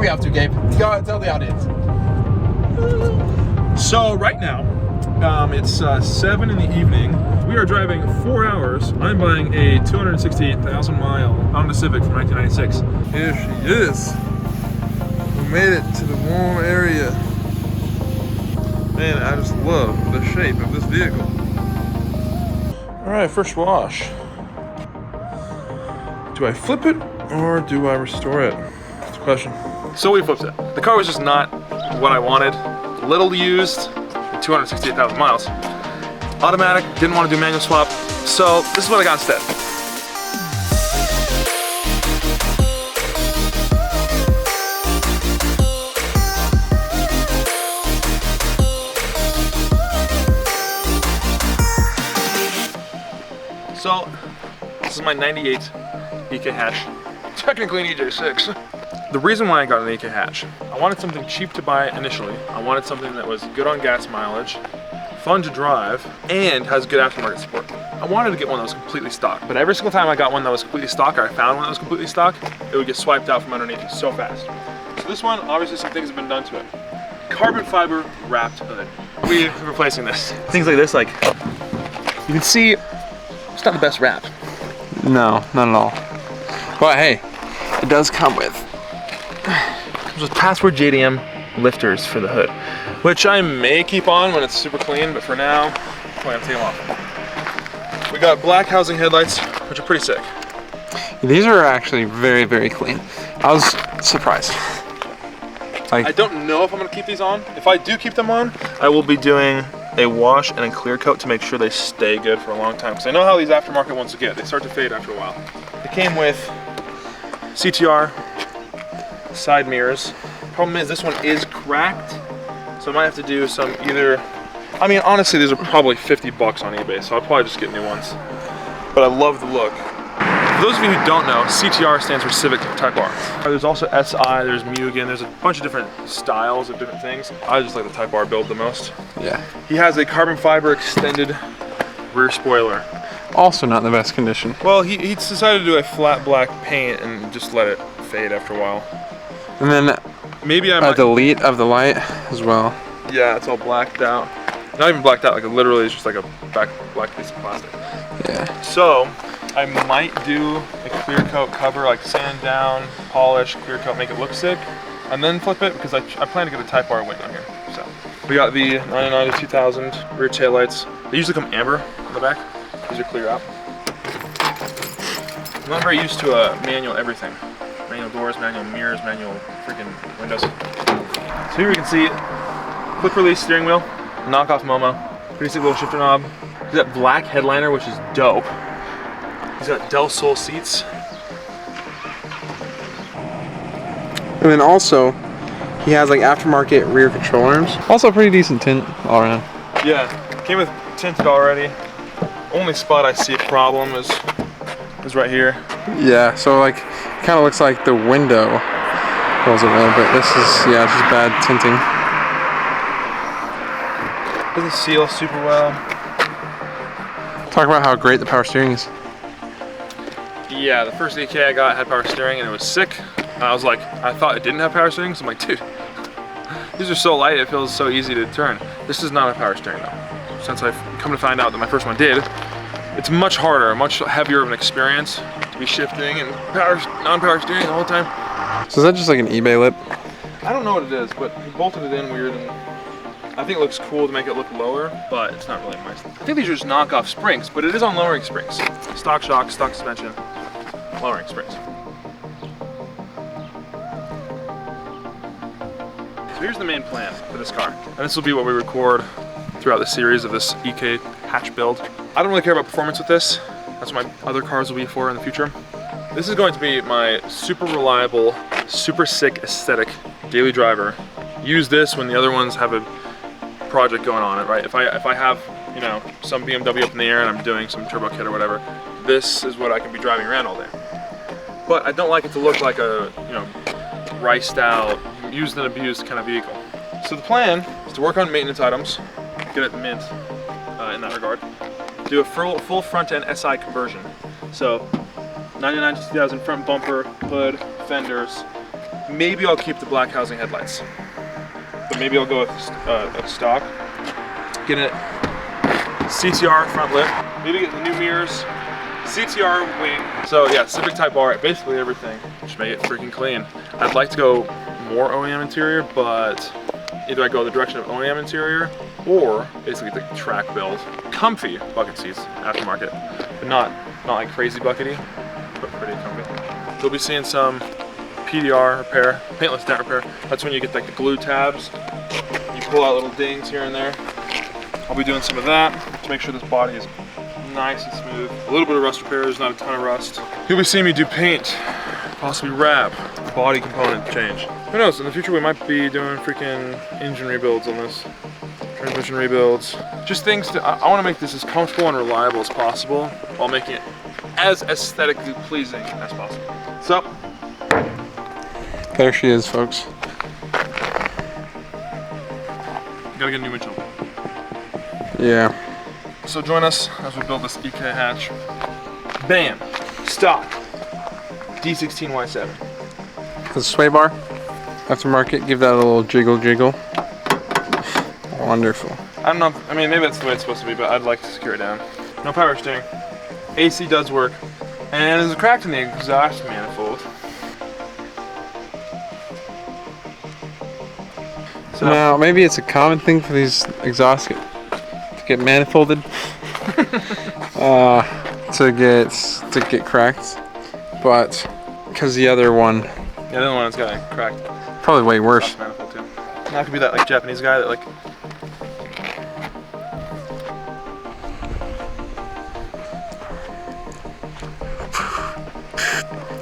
we up to, Gabe? Go ahead, tell the audience. So right now, it's 7 in the evening. We are driving 4 hours. I'm buying a 268,000 mile Honda Civic from 1996. Here she is. We made it to the warm area. Man, I just love the shape of this vehicle. All right, first wash. Do I flip it or do I restore it? That's the question. So we flipped it. The car was just not what I wanted. Little used, 268,000 miles. Automatic, didn't want to do manual swap. So this is what I got instead. So, this is my 98 EK hatch. Technically an EJ6. The reason why I got an EK hatch, I wanted something cheap to buy initially. I wanted something that was good on gas mileage, fun to drive, and has good aftermarket support. I wanted to get one that was completely stock, but every single time I got one that was completely stock, or I found one that was completely stock, it would get swiped out from underneath so fast. So this one, obviously some things have been done to it. Carbon fiber wrapped hood. We're replacing this. Things like this, like, you can see, it's not the best wrap. No, not at all. But hey, it does come with password JDM lifters for the hood, which I may keep on when it's super clean, but for now, I'm gonna take them off. We got black housing headlights, which are pretty sick. These are actually very, very clean. I was surprised. I don't know if I'm gonna keep these on. If I do keep them on, I will be doing a wash and a clear coat to make sure they stay good for a long time. Because I know how these aftermarket ones get. They start to fade after a while. It came with CTR, side mirrors. Problem is this one is cracked, so I might have to do some either, I mean honestly these are probably 50 bucks on eBay, so I'll probably just get new ones. But I love the look. For those of you who don't know, CTR stands for Civic Type R. There's also SI, there's Mugen, there's a bunch of different styles of different things. I just like the Type R build the most. Yeah. He has a carbon fiber extended rear spoiler. Also not in the best condition. Well, he decided to do a flat black paint and just let it fade after a while. And then maybe a delete of the light as well. Yeah, it's all blacked out. Not even blacked out, like it literally is just like a black piece of plastic. Yeah. So, I might do a clear coat cover, like sand down, polish, clear coat, make it look sick, and then flip it because I plan to get a Type R wing on here. So, we got the 99 to 2000 rear taillights. They usually come amber on the back. These are clear out. I'm not very used to manual everything. Manual doors, manual mirrors, manual freaking windows. So here you can see quick release steering wheel, knockoff Momo, pretty sick little shifter knob. He's got black headliner, which is dope. He's got Del Sol seats. And then also, he has like aftermarket rear control arms. Also pretty decent tint all around. Yeah, came with tinted already. Only spot I see a problem is right here. Yeah, so like, it kind of looks like the window rolls around, but this is, yeah, just bad tinting. Doesn't seal super well. Talk about how great the power steering is. Yeah, the first EK I got had power steering and it was sick. I was like, I thought it didn't have power steering, so I'm like, dude, these are so light, it feels so easy to turn. This is not a power steering though. Since I've come to find out that my first one did, it's much harder, much heavier of an experience to be shifting and non-power steering the whole time. So is that just like an eBay lip? I don't know what it is, but he bolted it in weird and I think it looks cool to make it look lower, but it's not really nice. I think these are just knockoff springs, but it is on lowering springs. Stock shock, stock suspension, lowering springs. So here's the main plan for this car. And this will be what we record throughout the series of this EK hatch build. I don't really care about performance with this. That's what my other cars will be for in the future. This is going to be my super reliable, super sick aesthetic daily driver. Use this when the other ones have a project going on, right? If I have, you know, some BMW up in the air and I'm doing some turbo kit or whatever, this is what I can be driving around all day. But I don't like it to look like a, you know, riced out, used and abused kind of vehicle. So the plan is to work on maintenance items, get it mint in that regard. Do a full front end SI conversion. So 99 to 2000 front bumper, hood, fenders, Maybe I'll keep the black housing headlights, but maybe I'll go with a stock. Get it CTR front lip. Maybe get the new mirrors, CTR wing. So yeah, Civic Type R, basically everything. Just make it freaking clean. I'd like to go more OEM interior, but either I go the direction of OEM interior or basically the track build. Comfy bucket seats, aftermarket, but not like crazy buckety, but pretty comfy. You'll be seeing some PDR repair, paintless dent repair. That's when you get like the glue tabs. You pull out little dings here and there. I'll be doing some of that to make sure this body is nice and smooth. A little bit of rust repair, there's not a ton of rust. You'll be seeing me do paint, possibly wrap, body component change. Who knows, in the future we might be doing freaking engine rebuilds on this. Transmission rebuilds. Just things to, I want to make this as comfortable and reliable as possible while making it as aesthetically pleasing as possible. So, There she is, folks. gotta get a new windshield. Yeah. So join us as we build this EK hatch. Bam! Stock! D16Y7. The sway bar, aftermarket, give that a little jiggle jiggle. Wonderful. I don't know, I mean maybe that's the way it's supposed to be, but I'd like to secure it down. No power steering. AC does work. And there's a crack in the exhaust manifold. So Now, maybe it's a common thing for these exhausts to get manifolded, to get cracked, but because the other one, yeah, the other one has got cracked probably way worse. manifold too. That could be that like Japanese guy that like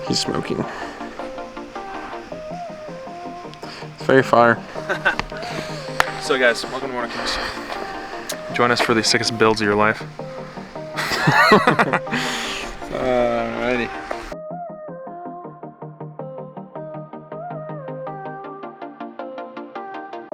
He's smoking. It's very fire. So guys, welcome to Morning Kings. Join us for the sickest builds of your life. Alrighty.